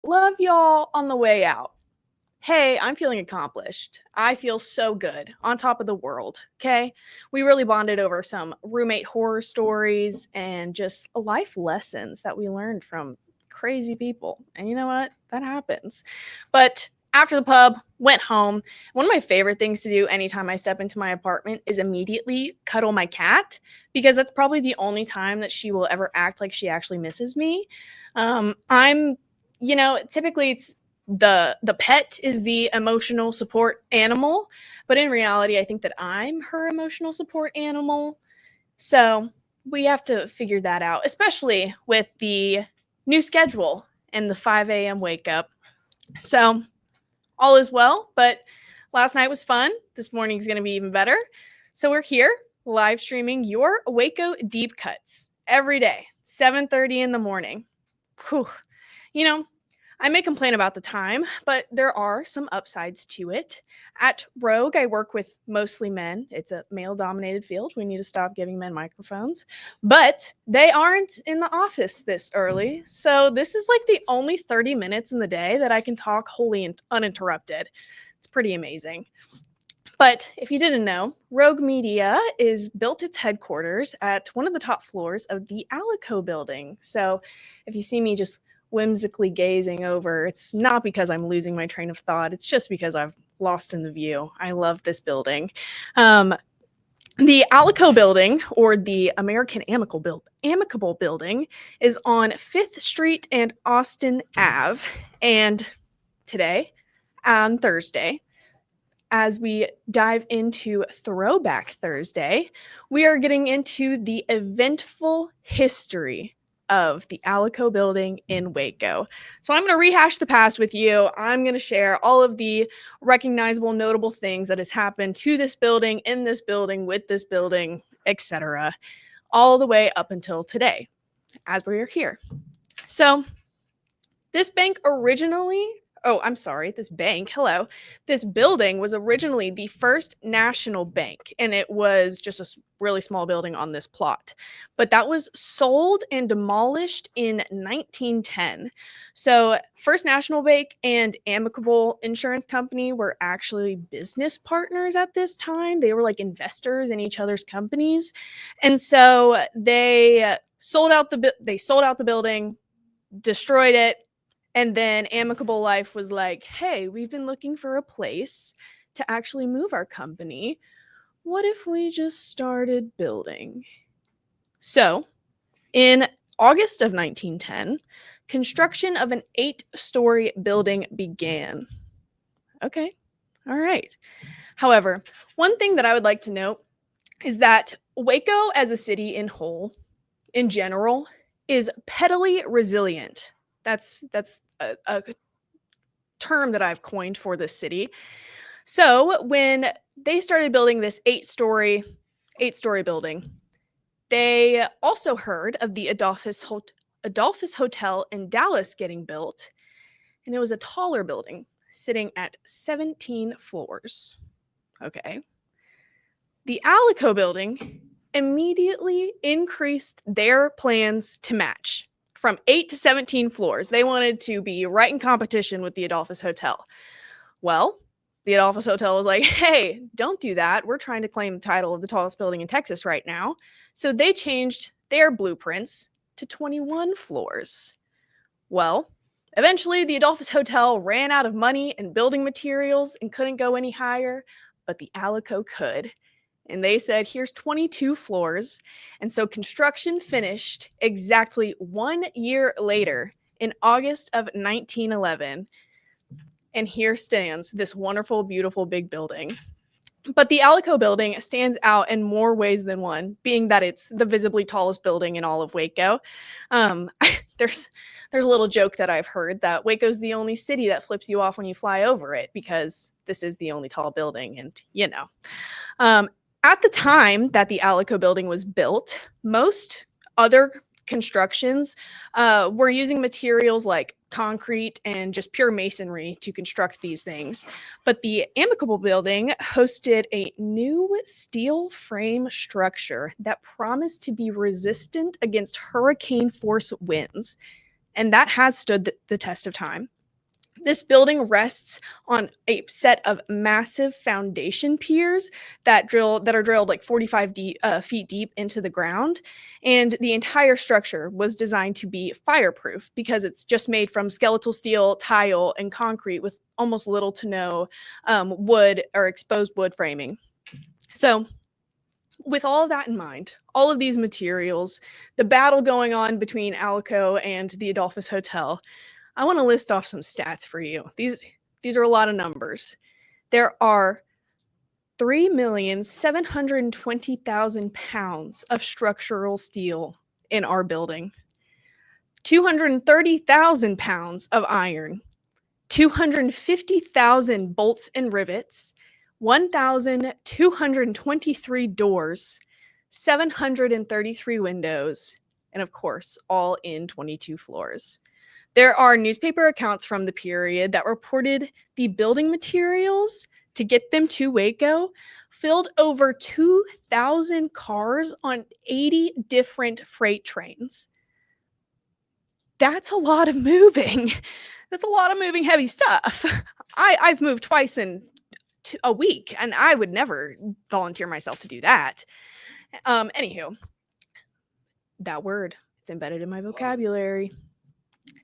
Love y'all on the way out. Hey, I'm feeling accomplished. I feel so good, on top of the world, okay? We really bonded over some roommate horror stories and just life lessons that we learned from crazy people. And you know what? That happens. But after the pub, went home. One of my favorite things to do anytime I step into my apartment is immediately cuddle my cat because that's probably the only time that she will ever act like she actually misses me. I'm typically it's the pet is the emotional support animal, but in reality I think that I'm her emotional support animal. So we have to figure that out, especially with the new schedule and the 5 a.m. wake up. So all is well, but last night was fun. This morning is going to be even better. So we're here live streaming your Waco deep cuts every day, 7:30 in the morning. Whew. You know, I may complain about the time, but there are some upsides to it. At Rogue, I work with mostly men. It's a male dominated field. We need to stop giving men microphones. But they aren't in the office this early. So this is like the only 30 minutes in the day that I can talk wholly uninterrupted. It's pretty amazing. But if you didn't know, Rogue Media is built its headquarters at one of the top floors of the Alico building. So if you see me just whimsically gazing over, it's not because I'm losing my train of thought. It's just because I've lost in the view. I love this building. The Alico building, or the American Amicable building, is on 5th Street and Austin Ave. And today, on Thursday, as we dive into Throwback Thursday, we are getting into the eventful history of the Alico building in Waco. So I'm going to rehash the past with you. I'm going to share all of the recognizable, notable things that has happened to this building, in this building, with this building, etc., all the way up until today, as we are here. So this bank originally, this building was originally the First National Bank, and it was just a really small building on this plot. But that was sold and demolished in 1910. So First National Bank and Amicable Insurance Company were actually business partners at this time. They were like investors in each other's companies. And so they sold out the building, destroyed it, and then Amicable Life was like, hey, we've been looking for a place to actually move our company. What if we just started building? So, in August of 1910, construction of an 8-story building began. Okay, all right. However, one thing that I would like to note is that Waco as a city in general, is pettily resilient. That's a term that I've coined for this city. So when they started building this eight-story building, they also heard of the Adolphus Hotel in Dallas getting built, and it was a taller building sitting at 17 floors. Okay. The Alico building immediately increased their plans to match from 8 to 17 floors. They wanted to be right in competition with the Adolphus Hotel. Well, the Adolphus Hotel was like, hey, don't do that. We're trying to claim the title of the tallest building in Texas right now. So they changed their blueprints to 21 floors. Well, eventually the Adolphus Hotel ran out of money and building materials and couldn't go any higher, but the Alico could. And they said, here's 22 floors. And so construction finished exactly 1 year later in August of 1911. And here stands this wonderful, beautiful, big building. But the Alico building stands out in more ways than one, being that it's the visibly tallest building in all of Waco. There's a little joke that I've heard that Waco's the only city that flips you off when you fly over it because this is the only tall building. And, at the time that the Alico building was built, most other constructions were using materials like concrete and just pure masonry to construct these things. But the Amicable building hosted a new steel frame structure that promised to be resistant against hurricane force winds. And that has stood the test of time. This building rests on a set of massive foundation piers that are drilled like 45 feet deep into the ground, and the entire structure was designed to be fireproof because it's just made from skeletal steel, tile, and concrete with almost little to no wood or exposed wood framing. So, with all of that in mind, all of these materials, the battle going on between Alico and the Adolphus Hotel, I want to list off some stats for you. These are a lot of numbers. There are 3,720,000 pounds of structural steel in our building, 230,000 pounds of iron, 250,000 bolts and rivets, 1,223 doors, 733 windows, and of course, all in 22 floors. There are newspaper accounts from the period that reported the building materials to get them to Waco filled over 2,000 cars on 80 different freight trains. That's a lot of moving. That's a lot of moving heavy stuff. I've moved twice in a week, and I would never volunteer myself to do that. Anywho, that word, it's embedded in my vocabulary.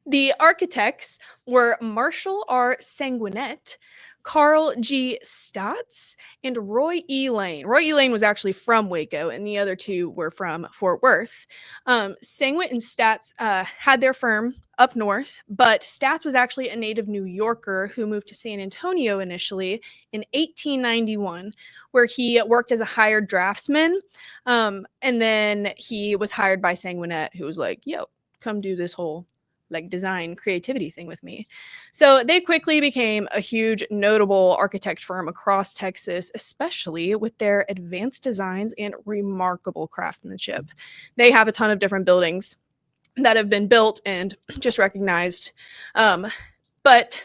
The architects were Marshall R. Sanguinet, Carl G. Stotts, and Roy E. Lane. Roy E. Lane was actually from Waco, and the other two were from Fort Worth. Sanguinet and Stotts had their firm up north, but Stotts was actually a native New Yorker who moved to San Antonio initially in 1891, where he worked as a hired draftsman. And then he was hired by Sanguinet, who was like, yo, come do this whole like design creativity thing with me. So they quickly became a huge notable architect firm across Texas, especially with their advanced designs and remarkable craftsmanship. They have a ton of different buildings that have been built and just recognized. But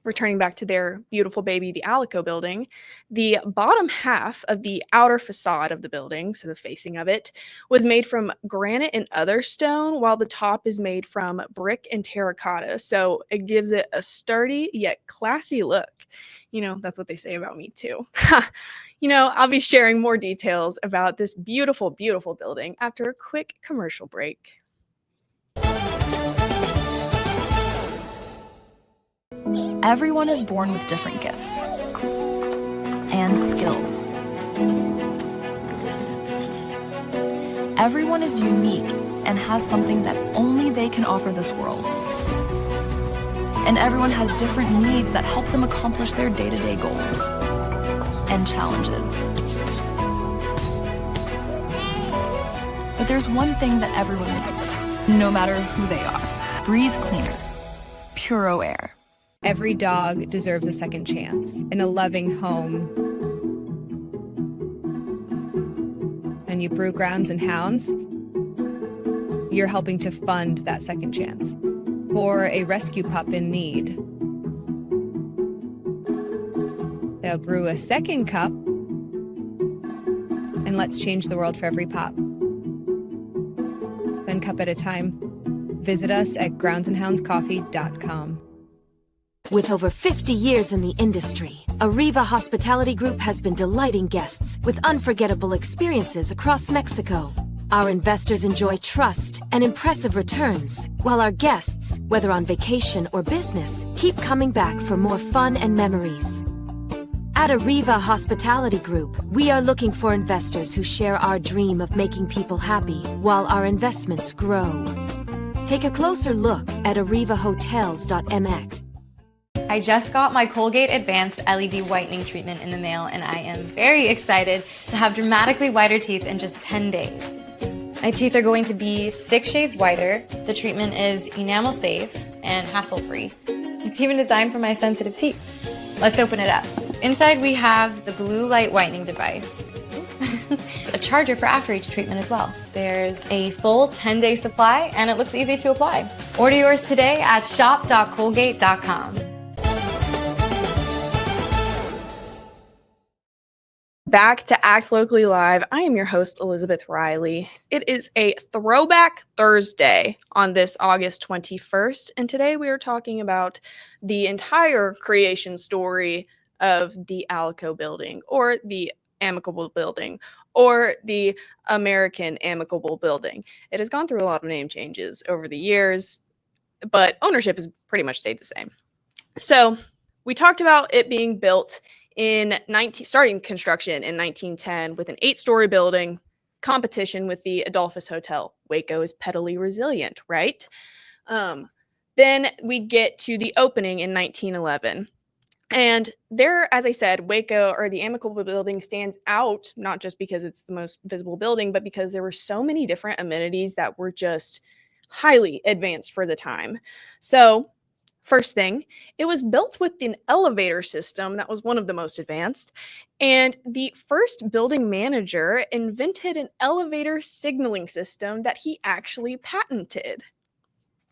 returning back to their beautiful baby, the Alico building, the bottom half of the outer facade of the building, so the facing of it, was made from granite and other stone, while the top is made from brick and terracotta. So it gives it a sturdy yet classy look. You know, that's what they say about me too. You know, I'll be sharing more details about this beautiful, beautiful building after a quick commercial break. Everyone is born with different gifts and skills. Everyone is unique and has something that only they can offer this world. And everyone has different needs that help them accomplish their day-to-day goals and challenges. But there's one thing that everyone needs, no matter who they are. Breathe cleaner. Puro Air. Every dog deserves a second chance in a loving home. And you brew Grounds and Hounds, you're helping to fund that second chance for a rescue pup in need. They'll brew a second cup, and let's change the world for every pup. One cup at a time. Visit us at groundsandhoundscoffee.com. With over 50 years in the industry, Arriva Hospitality Group has been delighting guests with unforgettable experiences across Mexico. Our investors enjoy trust and impressive returns, while our guests, whether on vacation or business, keep coming back for more fun and memories. At Arriva Hospitality Group, we are looking for investors who share our dream of making people happy while our investments grow. Take a closer look at arrivahotels.mx. I just got my Colgate Advanced LED Whitening Treatment in the mail, and I am very excited to have dramatically whiter teeth in just 10 days. My teeth are going to be 6 shades whiter. The treatment is enamel safe and hassle-free. It's even designed for my sensitive teeth. Let's open it up. Inside we have the blue light whitening device. It's a charger for after each treatment as well. There's a full 10-day supply, and it looks easy to apply. Order yours today at shop.colgate.com. Back to Act Locally Live. I am your host, Elizabeth Riley. It is a throwback Thursday on this August 21st, and today we are talking about the entire creation story of the Alico Building, or the Amicable Building, or the American Amicable Building. It has gone through a lot of name changes over the years, but ownership has pretty much stayed the same. So we talked about it being built starting construction in 1910 with an 8-story building, competition with the Adolphus Hotel. Waco is pettily resilient, right? Then we get to the opening in 1911. And there, as I said, Waco, or the Amicable Building, stands out, not just because it's the most visible building, but because there were so many different amenities that were just highly advanced for the time. So first thing, it was built with an elevator system that was one of the most advanced, and the first building manager invented an elevator signaling system that he actually patented.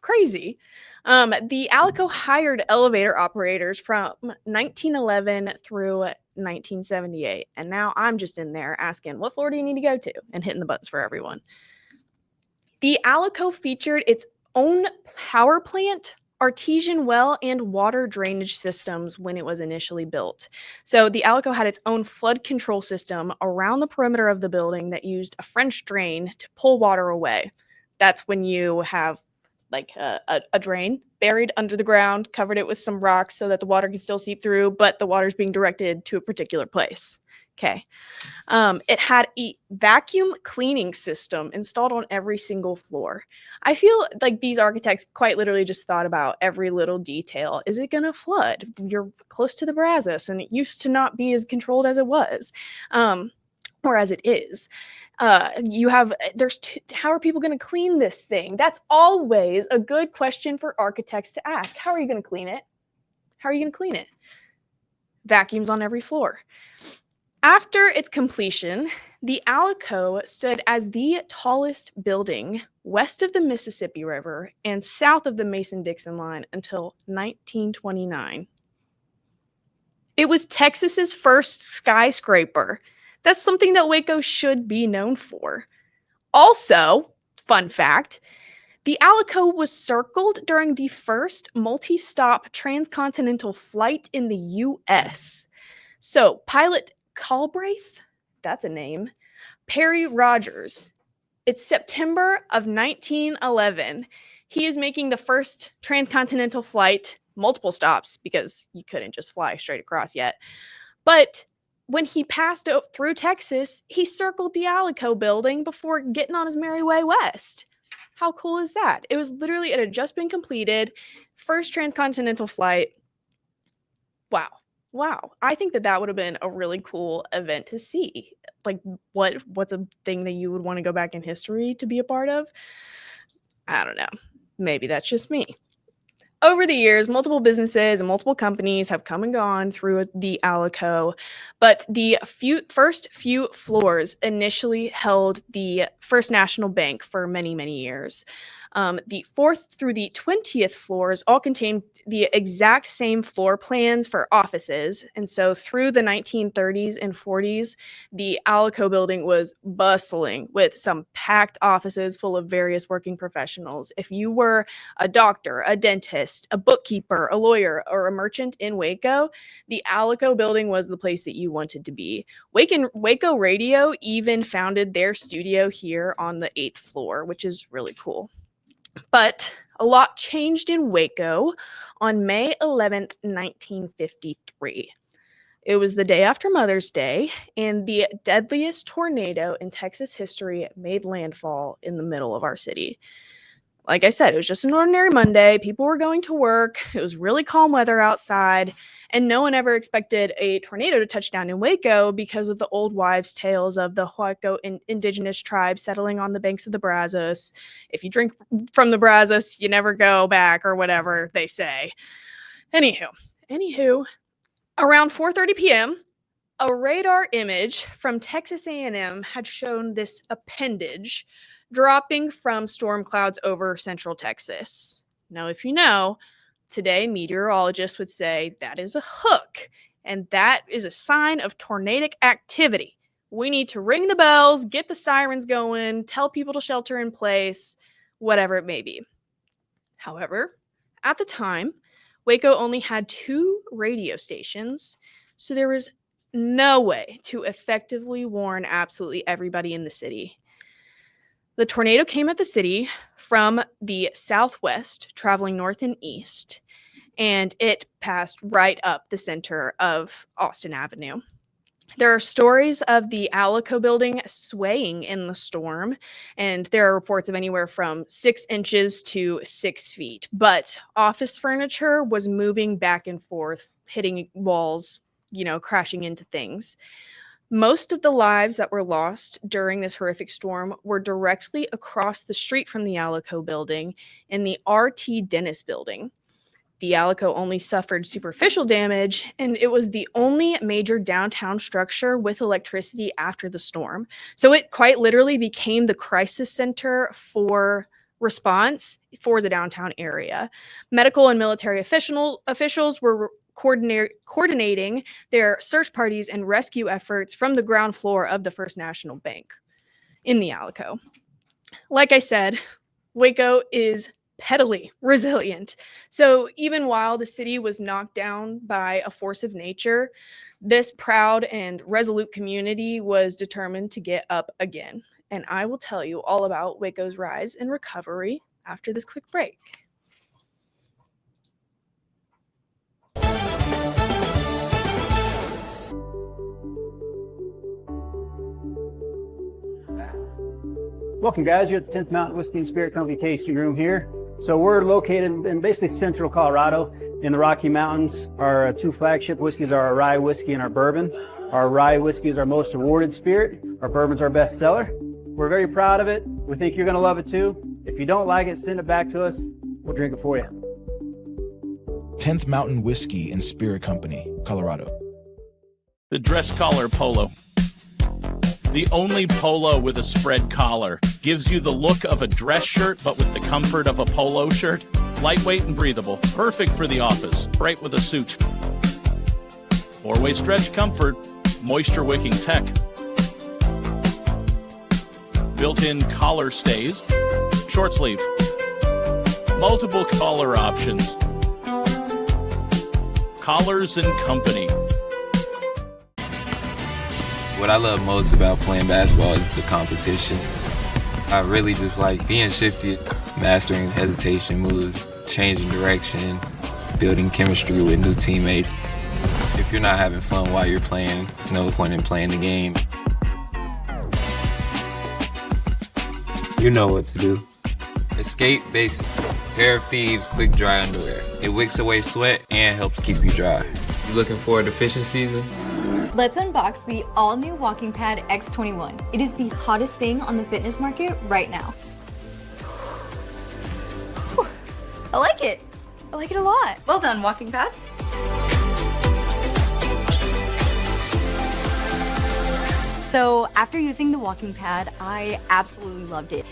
Crazy. The Alico hired elevator operators from 1911 through 1978, and now I'm just in there asking, what floor do you need to go to? And hitting the buttons for everyone. The Alico featured its own power plant, artesian well, and water drainage systems when it was initially built. So the Alico had its own flood control system around the perimeter of the building that used a French drain to pull water away. That's when you have like a drain buried under the ground, covered it with some rocks so that the water can still seep through, but the water's being directed to a particular place. Okay. It had a vacuum cleaning system installed on every single floor. I feel like these architects quite literally just thought about every little detail. Is it going to flood? You're close to the Brazos, and it used to not be as controlled as it was, or as it is. How are people going to clean this thing? That's always a good question for architects to ask. How are you going to clean it? How are you going to clean it? Vacuums on every floor. After its completion, the Alico stood as the tallest building west of the Mississippi River and south of the Mason-Dixon line until 1929. It was Texas's first skyscraper. That's something that Waco should be known for. Also, fun fact, the Alico was circled during the first multi-stop transcontinental flight in the U.S. So, pilot Galbraith, that's a name, Perry Rogers. It's September of 1911. He is making the first transcontinental flight, multiple stops, because you couldn't just fly straight across yet. But when he passed through Texas, he circled the Alico building before getting on his merry way west. How cool is that? It had just been completed, first transcontinental flight. Wow. I think that would have been a really cool event to see. Like, what's a thing that you would want to go back in history to be a part of? I don't know. Maybe that's just me. Over the years, multiple businesses and multiple companies have come and gone through the Alico, but the first few floors initially held the First National Bank for many, many years. The 4th through the 20th floors all contained the exact same floor plans for offices. And so through the 1930s and 40s, the Alico building was bustling with some packed offices full of various working professionals. If you were a doctor, a dentist, a bookkeeper, a lawyer, or a merchant in Waco, the Alico building was the place that you wanted to be. Waco Radio even founded their studio here on the 8th floor, which is really cool. But a lot changed in Waco on May 11th, 1953. It was the day after Mother's Day, and the deadliest tornado in Texas history made landfall in the middle of our city. Like I said, it was just an ordinary Monday. People were going to work. It was really calm weather outside, and no one ever expected a tornado to touch down in Waco because of the old wives' tales of the Huaco indigenous tribes settling on the banks of the Brazos. If you drink from the Brazos, you never go back, or whatever they say. Anywho, around 4:30 p.m., a radar image from Texas A&M had shown this appendage dropping from storm clouds over central Texas. Now, if you know, today meteorologists would say that is a hook, and that is a sign of tornadic activity. We need to ring the bells, get the sirens going, tell people to shelter in place, whatever it may be. However, at the time, Waco only had 2 radio stations, so there was no way to effectively warn absolutely everybody in the city. The tornado came at the city from the southwest, traveling north and east, and it passed right up the center of Austin Avenue. There are stories of the Alico building swaying in the storm, and there are reports of anywhere from 6 inches to 6 feet. But office furniture was moving back and forth, hitting walls, crashing into things. Most of the lives that were lost during this horrific storm were directly across the street from the Alico building in the R.T. Dennis building. The Alico only suffered superficial damage, and it was the only major downtown structure with electricity after the storm. So it quite literally became the crisis center for response for the downtown area. Medical and military officials were coordinating their search parties and rescue efforts from the ground floor of the First National Bank in the Alico. Like I said, Waco is pettily resilient. So even while the city was knocked down by a force of nature, this proud and resolute community was determined to get up again. And I will tell you all about Waco's rise and recovery after this quick break. Welcome, guys. You're at the 10th Mountain Whiskey and Spirit Company tasting room here. So we're located in basically central Colorado in the Rocky Mountains. Our 2 flagship whiskeys are our rye whiskey and our bourbon. Our rye whiskey is our most awarded spirit. Our bourbon's our best seller. We're very proud of it. We think you're going to love it too. If you don't like it, send it back to us. We'll drink it for you. 10th Mountain Whiskey and Spirit Company, Colorado. The dress collar polo. The only polo with a spread collar. Gives you the look of a dress shirt, but with the comfort of a polo shirt. Lightweight and breathable. Perfect for the office. Bright with a suit. 4-way stretch comfort. Moisture wicking tech. Built-in collar stays. Short sleeve. Multiple collar options. Collars and Company. What I love most about playing basketball is the competition. I really just like being shifty, mastering hesitation moves, changing direction, building chemistry with new teammates. If you're not having fun while you're playing, it's no point in playing the game. You know what to do. Escape Basic. Pair of Thieves Quick Dry Underwear. It wicks away sweat and helps keep you dry. You looking forward to fishing season? Let's unbox the all-new Walking Pad X21. It is the hottest thing on the fitness market right now. Whew. I like it. I like it a lot. Well done, Walking Pad. So after using the Walking Pad, I absolutely loved it.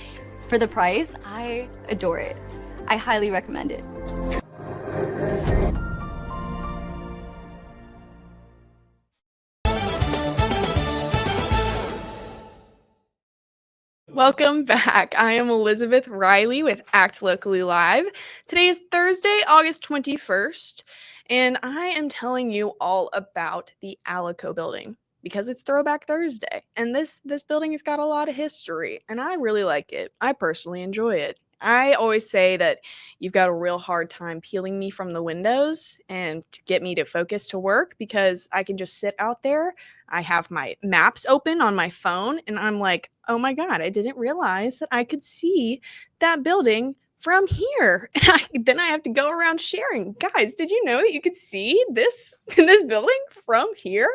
For the price, I adore it. I highly recommend it. Welcome back. I am Elizabeth Riley with Act Locally Live. Today is Thursday, August 21st, and I am telling you all about the Alico building because it's Throwback Thursday, and this building has got a lot of history, and I really like it. I personally enjoy it. I always say that you've got a real hard time peeling me from the windows and to get me to focus to work because I can just sit out there. I have my maps open on my phone and I'm like, oh my God, I didn't realize that I could see that building from here. And then I have to go around sharing. Guys, did you know that you could see this building from here?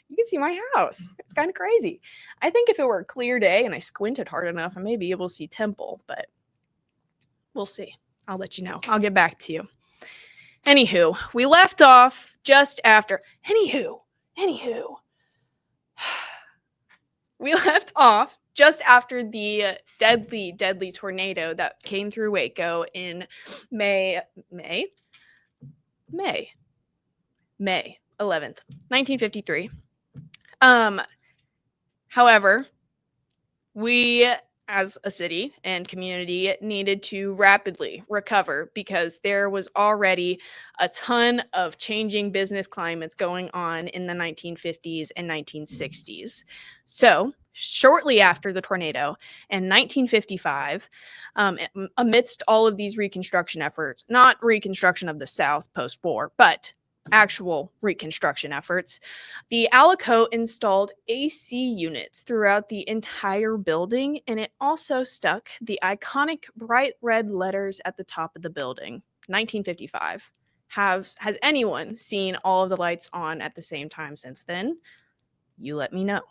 You can see my house. It's kind of crazy. I think if it were a clear day and I squinted hard enough, I may be able to see Temple, but we'll see. I'll let you know. I'll get back to you. Anywho, we left off just after. We left off just after the deadly tornado that came through Waco in May 11th, 1953. However, we as a city and community needed to rapidly recover because there was already a ton of changing business climates going on in the 1950s and 1960s. So, shortly after the tornado in 1955, amidst all of these reconstruction efforts, not reconstruction of the South post-war, but actual reconstruction efforts, the Alico installed AC units throughout the entire building, and it also stuck the iconic bright red letters at the top of the building. 1955. Has anyone seen all of the lights on at the same time since then? You let me know.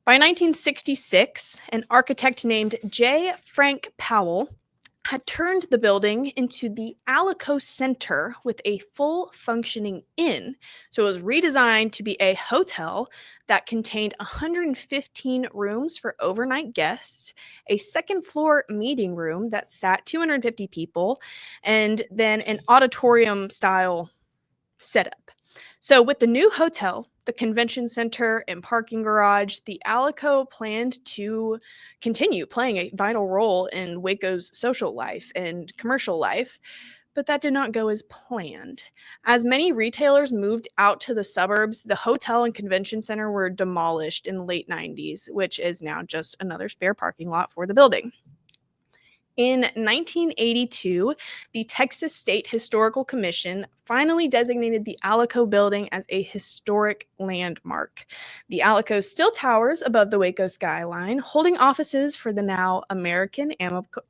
By 1966, an architect named J. Frank Powell had turned the building into the Alico Center with a full functioning inn. So it was redesigned to be a hotel that contained 115 rooms for overnight guests, a second floor meeting room that sat 250 people, and then an auditorium style setup. So with the new hotel, the convention center, and parking garage, the Alico planned to continue playing a vital role in Waco's social life and commercial life, but that did not go as planned. As many retailers moved out to the suburbs, the hotel and convention center were demolished in the late 90s, which is now just another spare parking lot for the building. In 1982, the Texas State Historical Commission finally designated the Alico building as a historic landmark. The Alico still towers above the Waco skyline, holding offices for the now American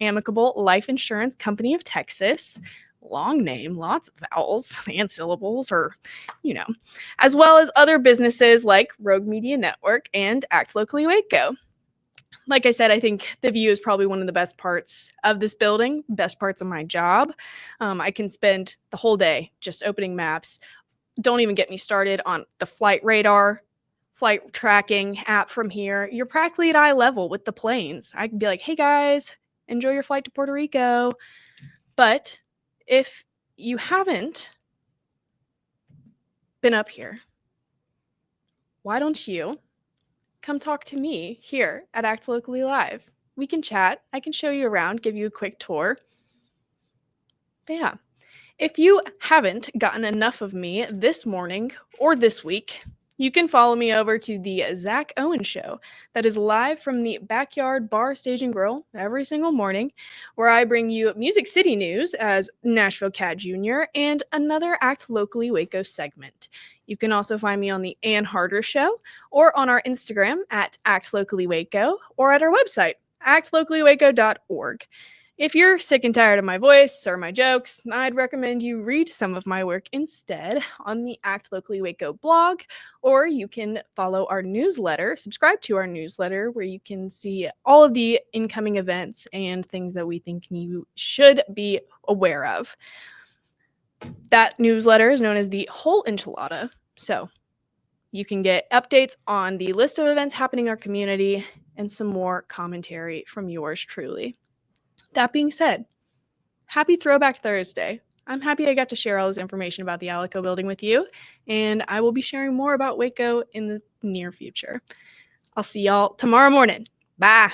Amicable Life Insurance Company of Texas. Long name, lots of vowels and syllables, or, as well as other businesses like Rogue Media Network and Act Locally Waco. Like I said, I think the view is probably one of the best parts of this building, best parts of my job. I can spend the whole day just opening maps. Don't even get me started on the flight radar, flight tracking app from here. You're practically at eye level with the planes. I can be like, hey guys, enjoy your flight to Puerto Rico. But if you haven't been up here, why don't you come talk to me here at Act Locally Live? We can chat. I can show you around, give you a quick tour. But yeah, if you haven't gotten enough of me this morning or this week, you can follow me over to the Zach Owen Show that is live from the Backyard Bar, Stage and Grill every single morning, where I bring you Music City news as Nashville Cat Jr. and another Act Locally Waco segment. You can also find me on the Ann Harder Show or on our Instagram at Act Locally Waco or at our website, actlocallywaco.org. If you're sick and tired of my voice or my jokes, I'd recommend you read some of my work instead on the Act Locally Waco blog, or you can follow our newsletter, subscribe to our newsletter, where you can see all of the incoming events and things that we think you should be aware of. That newsletter is known as the Whole Enchilada, so you can get updates on the list of events happening in our community and some more commentary from yours truly. That being said, happy Throwback Thursday. I'm happy I got to share all this information about the Alico building with you, and I will be sharing more about Waco in the near future. I'll see y'all tomorrow morning. Bye.